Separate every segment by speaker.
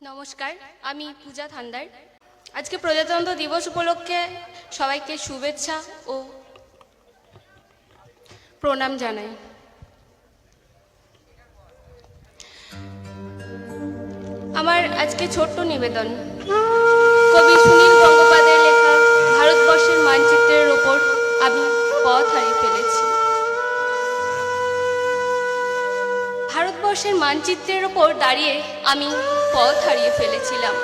Speaker 1: নমস্কার, আমি পূজা থান্দার। আজকে প্রজাতন্ত্র দিবস উপলক্ষে সবাইকে শুভেচ্ছা ও প্রণাম জানাই। আমার আজকে ছোট্ট নিবেদন, কবি সুনীল গঙ্গোপাধ্যায়ের লেখা ভারতবর্ষের মানচিত্রের ওপর আমি পথ হারিয়ে ফেলেছি। ভারতবর্ষের মানচিত্রের ওপর দাঁড়িয়ে আমি পথ হারিয়ে ফেলেছিলাম।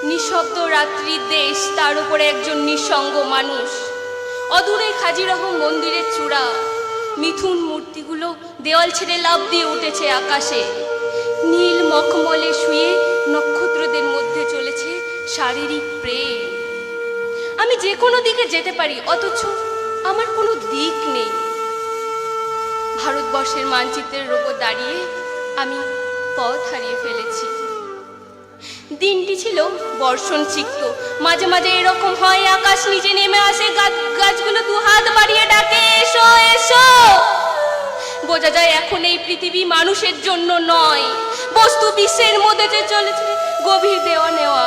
Speaker 1: নিঃশব্দ রাত্রির দেশ, তার উপরে একজন নিঃসঙ্গ মানুষ। অদূরে খাজিরাহ মন্দিরের চূড়া, মিথুন মূর্তিগুলো দেওয়াল ছেড়ে লাফ দিয়ে উঠেছে আকাশে। নীল মখমলে শুয়ে নক্ষত্রদের মধ্যে চলেছে শারীরিক প্রেম। আমি যে কোনো দিকে যেতে পারি, অথচ আমার কোনো দিক নেই। ভারতবর্ষের মানচিত্রের ওপর দাঁড়িয়ে আমি পথ হারিয়ে ফেলেছি। দিনটি ছিল বর্ষণ সিক্ত। মাঝে মাঝে এরকম হয়, আকাশ নিচে নেমে আসে, গাছগুলো দু হাত বাড়িয়ে ডাকে, এসো এসো। বোঝা যায় এখন এই পৃথিবী মানুষের জন্য নয়, বস্তু বিশ্বের মধ্যে চলেছে গভীর দেওয়া নেওয়া।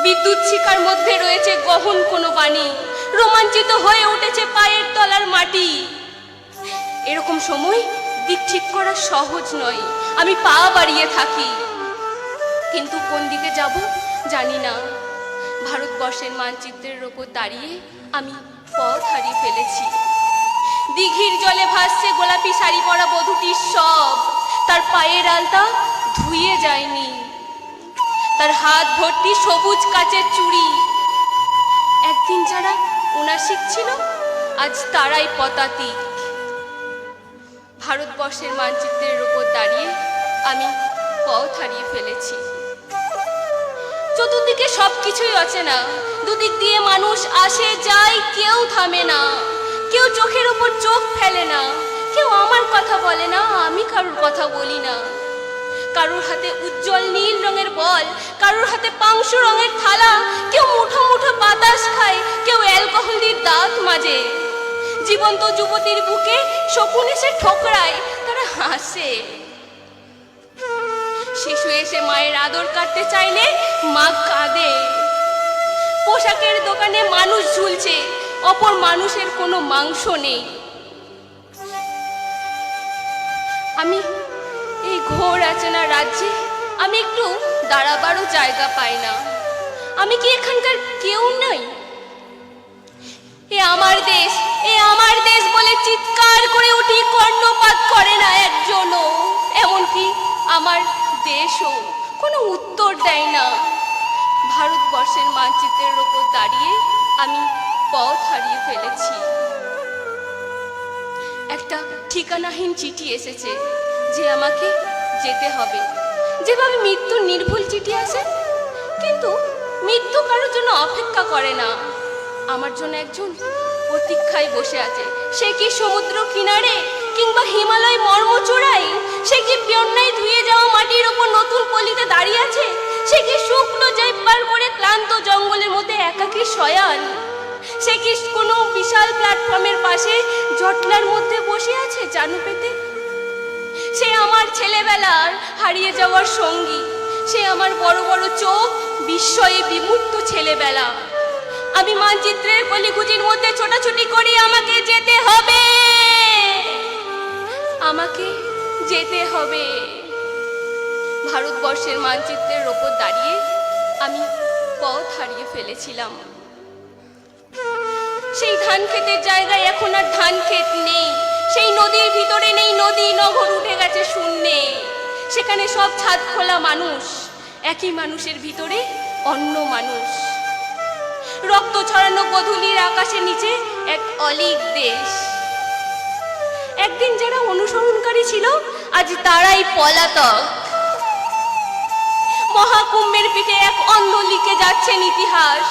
Speaker 1: বিদ্যুৎ শিখার মধ্যে রয়েছে গহন কোনো বাণী, রোমাঞ্চিত হয়ে উঠেছে পায়ের তলার মাটি। এরকম সময় দিক ঠিক করা সহজ নয়। আমি পা বাড়িয়ে থাকি, কিন্তু কোন দিকে যাব জানি না। ভারতবর্ষের মানচিত্রের ওপর দাঁড়িয়ে আমি পথ হারিয়ে ফেলেছি। দিঘির জলে ভাসছে গোলাপি শাড়ি পরা বধূটির সব, তার পায়ের আলতা ধুয়ে যায়নি, তার হাত ভর্তি সবুজ কাচের চুড়ি। একদিন যারা উনাসিক ছিল, আজ তারাই পতাতিক। ভারতবর্ষের মানচিত্রের ওপর দাঁড়িয়ে আমি পথ হারিয়ে ফেলেছি। চতুর্দিকে সবকিছুই অচেনা, দুদিক দিয়ে মানুষ আসে যায়, কেউ থামে না, কেউ চোখের ওপর চোখ ফেলে না, কেউ আমার কথা বলে না, আমি কারোর কথা বলি না। কারোর হাতে উজ্জ্বল নীল রঙের বল, কারোর হাতে পাংশু রঙের থালা, কেউ মুঠো মুঠো বাতাস খায়, কেউ অ্যালকোহল দিয়ে দাঁত মাজে। জীবন্ত যুবতীর বুকে শকুন এসে ঠোকরায়, তারা হাসে। শিশু এসে মায়ের আদর কাটতে চাইলে মা কাঁদে। পোশাকের দোকানে মানুষ ঝুলছে, অপর মানুষের কোনো মাংস নেই। আমি এই ঘোর অচেনা রাজ্যে আমি একটু দাঁড়াবারও জায়গা পাই না। আমি কি এখানকার কেউ নই? এ আমার দেশ, এ আমার দেশ বলে চিৎকার করে উঠি, কর্ণপাত করে না একজনও। এমনকি আমার দেশও কোনো উত্তর দেয় না। ভারতবর্ষের মানচিত্রের ওপর দাঁড়িয়ে আমি পথ হারিয়ে ফেলেছি। একটা ঠিকানাহীন চিঠি এসেছে যে আমাকে যেতে হবে, যেভাবে মৃত্যুর নির্ভুল চিঠি আসে। কিন্তু মৃত্যু কারোর জন্য অপেক্ষা করে না, আমার জন্য একজন প্রতীক্ষায় বসে আছে। সে কি সমুদ্র কিনারে কিংবা হিমালয় মর্মচূড়ায়? সে কি পিয়ন্নায় ধুয়ে যাওয়া মাটির ওপর নতুন পলিতে দাঁড়িয়ে আছে? সে কি শুকনো জৈপাল করে ক্লান্ত জঙ্গলের মধ্যে একাকী শয়ান? সে কি কোনো বিশাল প্ল্যাটফর্মের পাশে জটলার মধ্যে বসে আছে জানু পেতে? সে আমার ছেলেবেলার হারিয়ে যাওয়ার সঙ্গী, সে আমার বড় বড় চোখ, বিস্ময়ে বিমূর্ত ছেলেবেলা। আমি মানচিত্রের কলিকুচির মধ্যে ছোটাছুটি করি, আমাকে যেতে হবে, আমাকে যেতে হবে। ভারতবর্ষের মানচিত্রের ওপর দাঁড়িয়ে আমি পথ হারিয়ে ফেলেছিলাম। সেই ধান ক্ষেতের জায়গায় এখন আর ধান ক্ষেত নেই, সেই নদীর ভিতরে নেই নদী, নগর উঠে গেছে শূন্যে। সেখানে সব ছাদ খোলা মানুষ, একই মানুষের ভিতরে অন্য মানুষ। রক্ত ছড়ানো গধূলির আকাশের নিচে এক অলীক দেশ। একদিন যারা অনুসরণকারী ছিল, আজ তারাই পলাতক। মহাকুম্ভের পিঠে এক অন্ধ লিখে যাচ্ছেন ইতিহাস।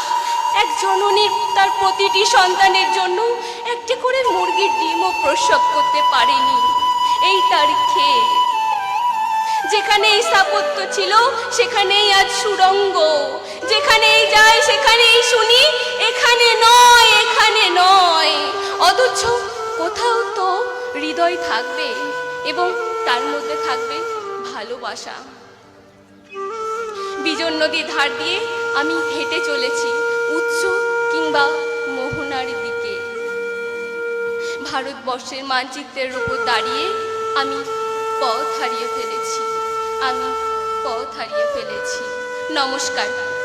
Speaker 1: এক জননীর তার প্রতিটি সন্তানের জন্য একটি করে মুরগির ডিমও প্রসব করতে পারেনি। এই তার খেয়ে। যেখানেই স্থাপত্য ছিল সেখানেই আজ সুড়ঙ্গ, যেখানেই যাই সেখানেই শুনি এখানে নয়, এখানে নয়। অথচ কোথাও তো হৃদয় থাকবে এবং তার মধ্যে থাকবে ভালোবাসা। বিজন নদীর ধার দিয়ে আমি হেঁটে চলেছি উৎস কিংবা মোহনার দিকে। ভারতবর্ষের মানচিত্রের উপর দাঁড়িয়ে আমি পথ হারিয়ে ফেলেছি, আমি পথ হারিয়ে ফেলেছি। নমস্কার।